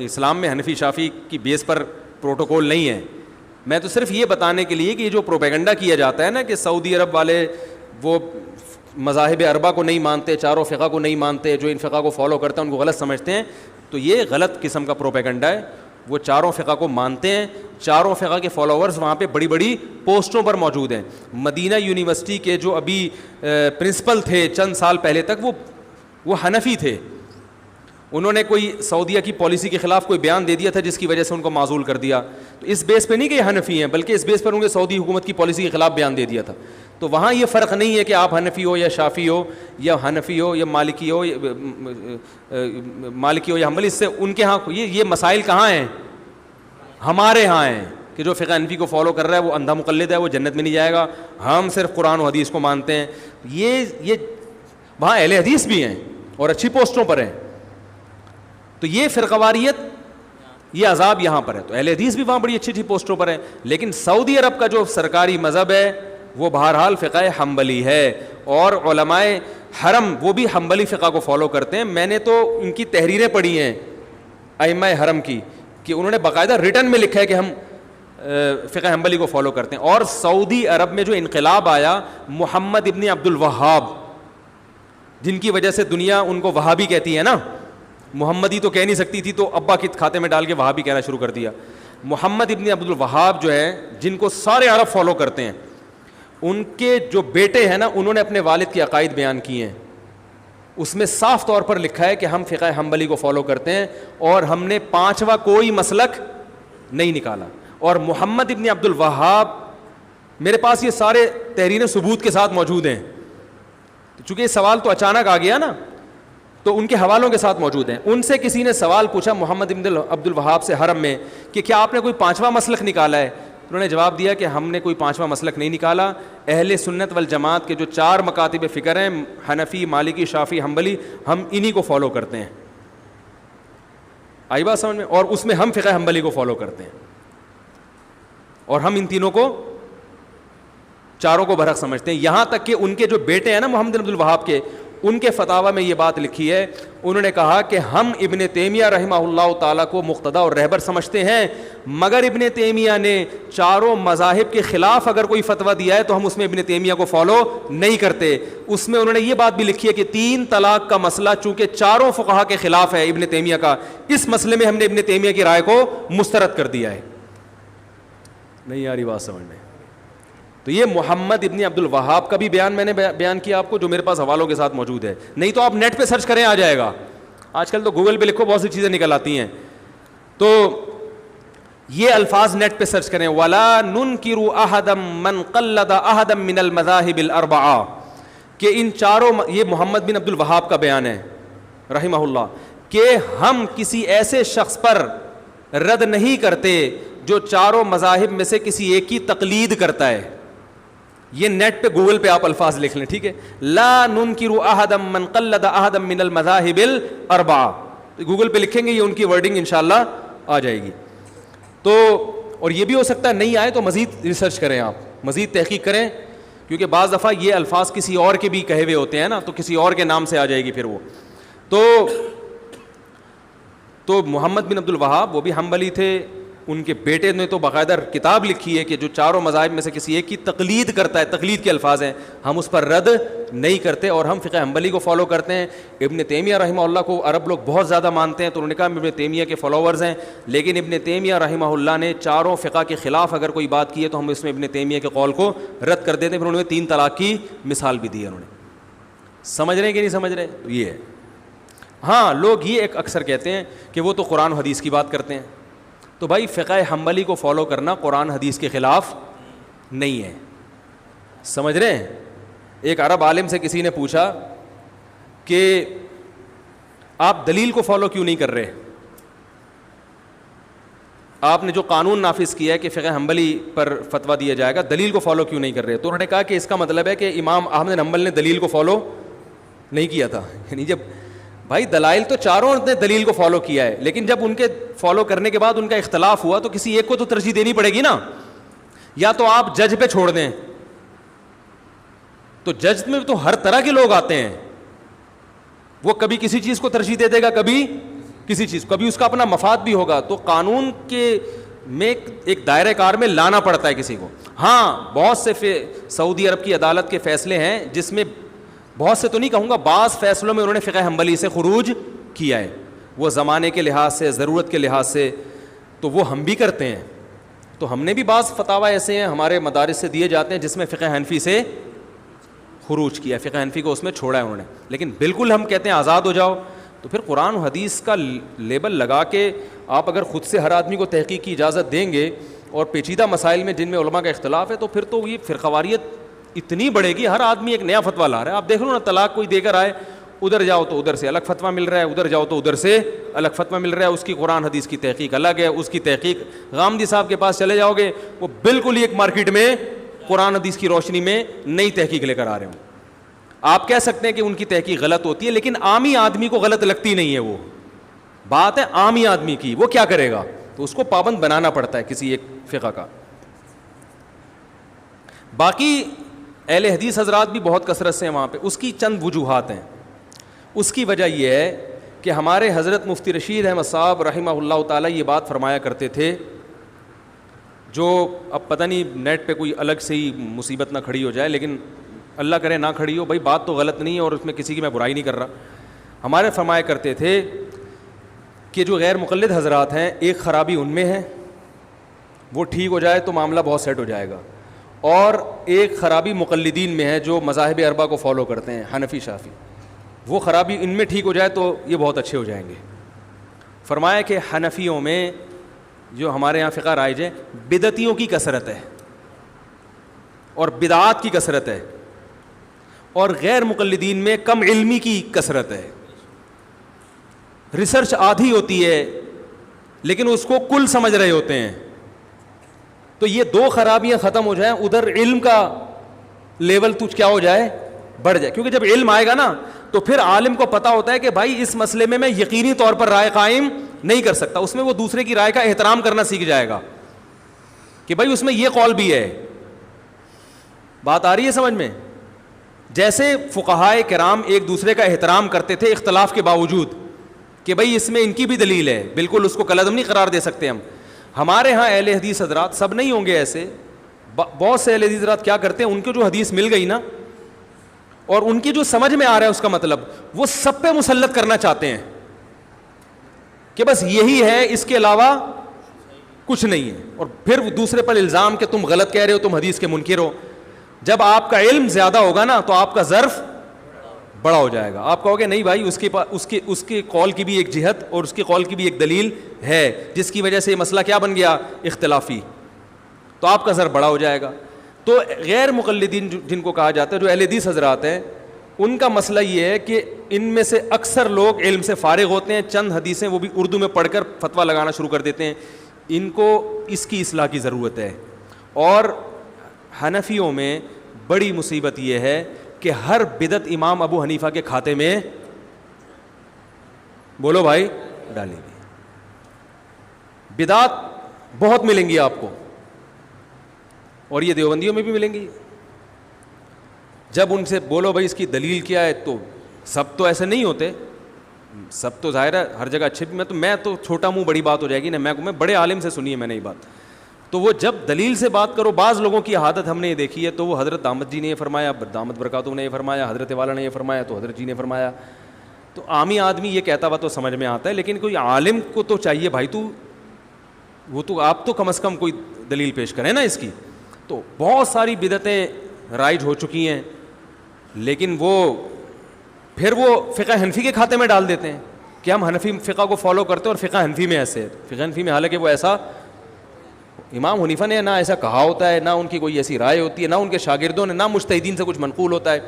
اسلام میں حنفی شافی کی بیس پر پروٹوکول نہیں ہے. میں تو صرف یہ بتانے کے لیے کہ یہ جو پروپیگنڈا کیا جاتا ہے نا کہ سعودی عرب والے وہ مذاہب اربعہ کو نہیں مانتے, چاروں فقہ کو نہیں مانتے, جو ان فقہ کو فالو کرتے ہیں ان کو غلط سمجھتے ہیں, تو یہ غلط قسم کا پروپیگنڈا ہے. وہ چاروں فقہ کو مانتے ہیں, چاروں فقہ کے فالوورز وہاں پہ بڑی بڑی پوسٹوں پر موجود ہیں. مدینہ یونیورسٹی کے جو ابھی پرنسپل تھے چند سال پہلے تک وہ حنفی تھے. انہوں نے کوئی سعودیہ کی پالیسی کے خلاف کوئی بیان دے دیا تھا جس کی وجہ سے ان کو معزول کر دیا. تو اس بیس پہ نہیں کہ یہ حنفی ہیں, بلکہ اس بیس پر انہوں نے سعودی حکومت کی پالیسی کے خلاف بیان دے دیا تھا. تو وہاں یہ فرق نہیں ہے کہ آپ حنفی ہو یا شافی ہو یا حنفی ہو یا مالکی ہو یا حنبلی. اس سے ان کے ہاں یہ مسائل کہاں ہیں؟ ہمارے ہاں ہیں کہ جو فقہ حنفی کو فالو کر رہا ہے وہ اندھا مقلد ہے, وہ جنت میں نہیں جائے گا, ہم صرف قرآن و حدیث کو مانتے ہیں. یہ وہاں اہل حدیث بھی ہیں اور اچھی پوسٹوں پر ہیں. تو یہ فرقواریت, یہ عذاب یہاں پر ہے. تو اہل حدیث بھی وہاں بڑی اچھی پوسٹوں پر ہیں, لیکن سعودی عرب کا جو سرکاری مذہب ہے وہ بہرحال فقہ حنبلی ہے, اور علماء حرم وہ بھی حنبلی فقہ کو فالو کرتے ہیں. میں نے تو ان کی تحریریں پڑھی ہیں ائمہ حرم کی کہ انہوں نے باقاعدہ ریٹن میں لکھا ہے کہ ہم فقہ حنبلی کو فالو کرتے ہیں. اور سعودی عرب میں جو انقلاب آیا محمد ابن عبد الوہاب, جن کی وجہ سے دنیا ان کو وہابی کہتی ہے نا, محمدی تو کہہ نہیں سکتی تھی تو ابا کے کھاتے میں ڈال کے وہابی کہنا شروع کر دیا. محمد ابن عبد الوہاب جو ہے جن کو سارے عرب فالو کرتے ہیں, ان کے جو بیٹے ہیں نا انہوں نے اپنے والد کے عقائد بیان کیے ہیں. اس میں صاف طور پر لکھا ہے کہ ہم فقہ حنبلی کو فالو کرتے ہیں اور ہم نے پانچواں کوئی مسلک نہیں نکالا. اور محمد ابن عبد الوہاب, میرے پاس یہ سارے تحریریں ثبوت کے ساتھ موجود ہیں, چونکہ یہ سوال تو اچانک آ گیا نا تو ان کے حوالوں کے ساتھ موجود ہیں. ان سے کسی نے سوال پوچھا محمد ابن عبد الوہاب سے حرم میں کہ کیا آپ نے کوئی پانچواں مسلک نکالا ہے؟ انہوں نے جواب دیا کہ ہم نے کوئی پانچواں مسلک نہیں نکالا. اہل سنت والجماعت کے جو چار مکاتب فکر ہیں, حنفی, مالکی, شافعی, حنبلی, ہم انہی کو فالو کرتے ہیں. آئی بات سمجھ میں؟ اور اس میں ہم فقہ حنبلی کو فالو کرتے ہیں, اور ہم ان تینوں کو, چاروں کو برحق سمجھتے ہیں. یہاں تک کہ ان کے جو بیٹے ہیں نا محمد بن عبد الوہاب کے, ان کے فتاوی میں یہ بات لکھی ہے, انہوں نے کہا کہ ہم ابن تیمیہ رحمہ اللہ تعالیٰ کو مقتدا اور رہبر سمجھتے ہیں, مگر ابن تیمیہ نے چاروں مذاہب کے خلاف اگر کوئی فتویٰ دیا ہے تو ہم اس میں ابن تیمیہ کو فالو نہیں کرتے. اس میں انہوں نے یہ بات بھی لکھی ہے کہ 3 طلاق کا مسئلہ چونکہ چاروں فقہا کے خلاف ہے ابن تیمیہ کا, اس مسئلے میں ہم نے ابن تیمیہ کی رائے کو مسترد کر دیا ہے. نہیں آ رہی بات سمجھ میں؟ تو یہ محمد ابن عبد الوہاب کا بھی بیان میں نے بیان کیا آپ کو, جو میرے پاس حوالوں کے ساتھ موجود ہے. نہیں تو آپ نیٹ پہ سرچ کریں, آ جائے گا. آج کل تو گوگل پہ لکھو, بہت سی چیزیں نکل آتی ہیں. تو یہ الفاظ نیٹ پہ سرچ کریں, وَلَا نُنْكِرُ أَحَدًا مَنْ قَلَّدَ أَحَدًا مِنَ الْمَذَاهِبِ الْأَرْبَعَةِ, کہ ان چاروں, یہ محمد بن عبد الوہاب کا بیان ہے رحمہ اللہ, کہ ہم کسی ایسے شخص پر رد نہیں کرتے جو چاروں مذاہب میں سے کسی ایک کی تقلید کرتا ہے. یہ نیٹ پہ گوگل پہ آپ الفاظ لکھ لیں, ٹھیک ہے, لا ننکر احدا من قلد احدا من المذاہب الاربعہ, گوگل پہ لکھیں گے, یہ ان کی ورڈنگ انشاءاللہ آ جائے گی. تو اور یہ بھی ہو سکتا ہے نہیں آئے تو مزید ریسرچ کریں, آپ مزید تحقیق کریں, کیونکہ بعض دفعہ یہ الفاظ کسی اور کے بھی کہے ہوئے ہوتے ہیں نا, تو کسی اور کے نام سے آ جائے گی پھر وہ. تو محمد بن عبد الوہاب وہ بھی حنبلی تھے, ان کے بیٹے نے تو باقاعدہ کتاب لکھی ہے کہ جو چاروں مذاہب میں سے کسی ایک کی تقلید کرتا ہے, تقلید کے الفاظ ہیں, ہم اس پر رد نہیں کرتے اور ہم فقہ حنبلی کو فالو کرتے ہیں. ابن تیمیہ رحمہ اللہ کو عرب لوگ بہت زیادہ مانتے ہیں, تو انہوں نے کہا ہم ابن تیمیہ کے فالوورز ہیں, لیکن ابن تیمیہ رحمہ اللہ نے چاروں فقہ کے خلاف اگر کوئی بات کی ہے تو ہم اس میں ابن تیمیہ کے قول کو رد کر دیتے ہیں. پھر انہوں نے 3 طلاق کی مثال بھی دی ہے. انہوں نے, سمجھ رہے ہیں کہ نہیں سمجھ رہے؟ تو یہ ہے. ہاں, لوگ یہ ایک اکثر کہتے ہیں کہ وہ تو قرآن و حدیث کی بات کرتے ہیں. تو بھائی فقہ حنبلی کو فالو کرنا قرآن حدیث کے خلاف نہیں ہے, سمجھ رہے ہیں؟ ایک عرب عالم سے کسی نے پوچھا کہ آپ دلیل کو فالو کیوں نہیں کر رہے, آپ نے جو قانون نافذ کیا ہے کہ فقہ حنبلی پر فتویٰ دیا جائے گا, دلیل کو فالو کیوں نہیں کر رہے؟ تو انہوں نے کہا کہ اس کا مطلب ہے کہ امام احمد بن حنبل نے دلیل کو فالو نہیں کیا تھا. یعنی جب بھائی دلائل تو چاروں نے دلیل کو فالو کیا ہے, لیکن جب ان کے فالو کرنے کے بعد ان کا اختلاف ہوا تو کسی ایک کو تو ترجیح دینی پڑے گی نا. یا تو آپ جج پہ چھوڑ دیں, تو جج میں تو ہر طرح کے لوگ آتے ہیں, وہ کبھی کسی چیز کو ترجیح دے دے گا, کبھی کسی چیز کو, کبھی اس کا اپنا مفاد بھی ہوگا, تو قانون کے میں ایک دائرہ کار میں لانا پڑتا ہے کسی کو. ہاں بہت سے سعودی عرب کی عدالت کے فیصلے ہیں جس میں, بہت سے تو نہیں کہوں گا, بعض فیصلوں میں انہوں نے فقہ حنبلی سے خروج کیا ہے, وہ زمانے کے لحاظ سے, ضرورت کے لحاظ سے, تو وہ ہم بھی کرتے ہیں. تو ہم نے بھی بعض فتاوی ایسے ہیں ہمارے مدارس سے دیے جاتے ہیں جس میں فقہ حنفی سے خروج کیا, فقہ حنفی کو اس میں چھوڑا ہے انہوں نے. لیکن بالکل ہم کہتے ہیں آزاد ہو جاؤ, تو پھر قرآن و حدیث کا لیبل لگا کے آپ اگر خود سے ہر آدمی کو تحقیق کی اجازت دیں گے, اور پیچیدہ مسائل میں جن میں علماء کا اختلاف ہے, تو پھر تو یہ فرقواریت اتنی بڑھے گی, ہر آدمی ایک نیا فتویٰ لا رہا ہے. آپ دیکھ لو نا, طلاق کوئی دے کر آئے, ادھر جاؤ تو ادھر سے الگ فتویٰ مل رہا ہے, ادھر جاؤ تو ادھر سے الگ فتویٰ مل رہا ہے, اس کی قرآن حدیث کی تحقیق الگ ہے, اس کی تحقیق غامدی صاحب کے پاس چلے جاؤ گے, وہ بالکل ہی ایک مارکیٹ میں قرآن حدیث کی روشنی میں نئی تحقیق لے کر آ رہے ہوں. آپ کہہ سکتے ہیں کہ ان کی تحقیق غلط ہوتی ہے, لیکن عامی آدمی کو غلط لگتی نہیں ہے. وہ بات ہے عامی آدمی کی, وہ کیا کرے گا, تو اس کو پابند بنانا پڑتا ہے کسی ایک فقہ کا. باقی اہل حدیث حضرات بھی بہت کثرت سے ہیں وہاں پہ, اس کی چند وجوہات ہیں. اس کی وجہ یہ ہے کہ ہمارے حضرت مفتی رشید احمد صاحب رحمہ اللہ تعالیٰ یہ بات فرمایا کرتے تھے, جو اب پتہ نہیں نیٹ پہ کوئی الگ سے ہی مصیبت نہ کھڑی ہو جائے, لیکن اللہ کرے نہ کھڑی ہو, بھائی بات تو غلط نہیں ہے اور اس میں کسی کی میں برائی نہیں کر رہا. ہمارے فرمایا کرتے تھے کہ جو غیر مقلد حضرات ہیں, ایک خرابی ان میں ہے, وہ ٹھیک ہو جائے تو معاملہ بہت سیٹ ہو جائے گا, اور ایک خرابی مقلدین میں ہے جو مذاہب اربعہ کو فالو کرتے ہیں, حنفی شافعی, وہ خرابی ان میں ٹھیک ہو جائے تو یہ بہت اچھے ہو جائیں گے. فرمایا کہ حنفیوں میں جو ہمارے یہاں فقہ رائج ہے, بدعتیوں کی کثرت ہے اور بدعات کی کثرت ہے, اور غیر مقلدین میں کم علمی کی کثرت ہے. ریسرچ آدھی ہوتی ہے لیکن اس کو کل سمجھ رہے ہوتے ہیں. تو یہ دو خرابیاں ختم ہو جائیں, ادھر علم کا لیول تو کیا ہو جائے, بڑھ جائے. کیونکہ جب علم آئے گا نا تو پھر عالم کو پتہ ہوتا ہے کہ بھائی اس مسئلے میں یقینی طور پر رائے قائم نہیں کر سکتا, اس میں وہ دوسرے کی رائے کا احترام کرنا سیکھ جائے گا کہ بھائی اس میں یہ قول بھی ہے. بات آ رہی ہے سمجھ میں؟ جیسے فقہائے کرام ایک دوسرے کا احترام کرتے تھے اختلاف کے باوجود, کہ بھائی اس میں ان کی بھی دلیل ہے, بالکل اس کو کلعدم نہیں قرار دے سکتے ہم. ہمارے ہاں اہل حدیث حضرات, سب نہیں ہوں گے ایسے, بہت سے اہل حدیث حضرات کیا کرتے ہیں, ان کو جو حدیث مل گئی نا اور ان کی جو سمجھ میں آ رہا ہے اس کا مطلب, وہ سب پہ مسلط کرنا چاہتے ہیں کہ بس یہی ہے, اس کے علاوہ کچھ نہیں ہے, اور پھر دوسرے پر الزام کہ تم غلط کہہ رہے ہو, تم حدیث کے منکر ہو. جب آپ کا علم زیادہ ہوگا نا تو آپ کا ظرف بڑا ہو جائے گا, آپ کہو گے نہیں بھائی اس کے قول کی بھی ایک جہت اور اس کے قول کی بھی ایک دلیل ہے جس کی وجہ سے یہ مسئلہ کیا بن گیا, اختلافی, تو آپ کا ظرف بڑا ہو جائے گا. تو غیر مقلدین جن کو کہا جاتا ہے, جو اہل حدیث حضرات ہیں, ان کا مسئلہ یہ ہے کہ ان میں سے اکثر لوگ علم سے فارغ ہوتے ہیں, چند حدیثیں وہ بھی اردو میں پڑھ کر فتویٰ لگانا شروع کر دیتے ہیں. ان کو اس کی اصلاح کی ضرورت ہے. اور حنفیوں میں بڑی مصیبت یہ ہے کہ ہر بدعت امام ابو حنیفہ کے کھاتے میں, بولو بھائی, ڈالی گئی. بدعات بہت ملیں گی آپ کو, اور یہ دیوبندیوں میں بھی ملیں گی. جب ان سے بولو بھائی اس کی دلیل کیا ہے, تو سب تو ایسے نہیں ہوتے, سب تو ظاہر ہے ہر جگہ اچھے بھی, میں تو چھوٹا منہ بڑی بات ہو جائے گی نا, میں بڑے عالم سے سنی ہے میں نے یہ بات. تو وہ جب دلیل سے بات کرو, بعض لوگوں کی عادت ہم نے یہ دیکھی ہے, تو وہ حضرت دامت جی نے یہ فرمایا, دامت برکاتہ نے یہ فرمایا, حضرت والا نے یہ فرمایا, تو حضرت جی نے فرمایا. تو عامی آدمی یہ کہتا ہوا تو سمجھ میں آتا ہے, لیکن کوئی عالم کو تو چاہیے بھائی تو آپ تو کم از کم کوئی دلیل پیش کریں نا اس کی. تو بہت ساری بدعتیں رائج ہو چکی ہیں, لیکن پھر وہ فقہ حنفی کے کھاتے میں ڈال دیتے ہیں کہ ہم حنفی فقہ کو فالو کرتے ہیں, اور فقہ حنفی میں ایسے ہے. فقہ حنفی میں حالانکہ وہ ایسا, امام حنیفہ نے نہ ایسا کہا ہوتا ہے, نہ ان کی کوئی ایسی رائے ہوتی ہے, نہ ان کے شاگردوں نے, نہ مجتہدین سے کچھ منقول ہوتا ہے.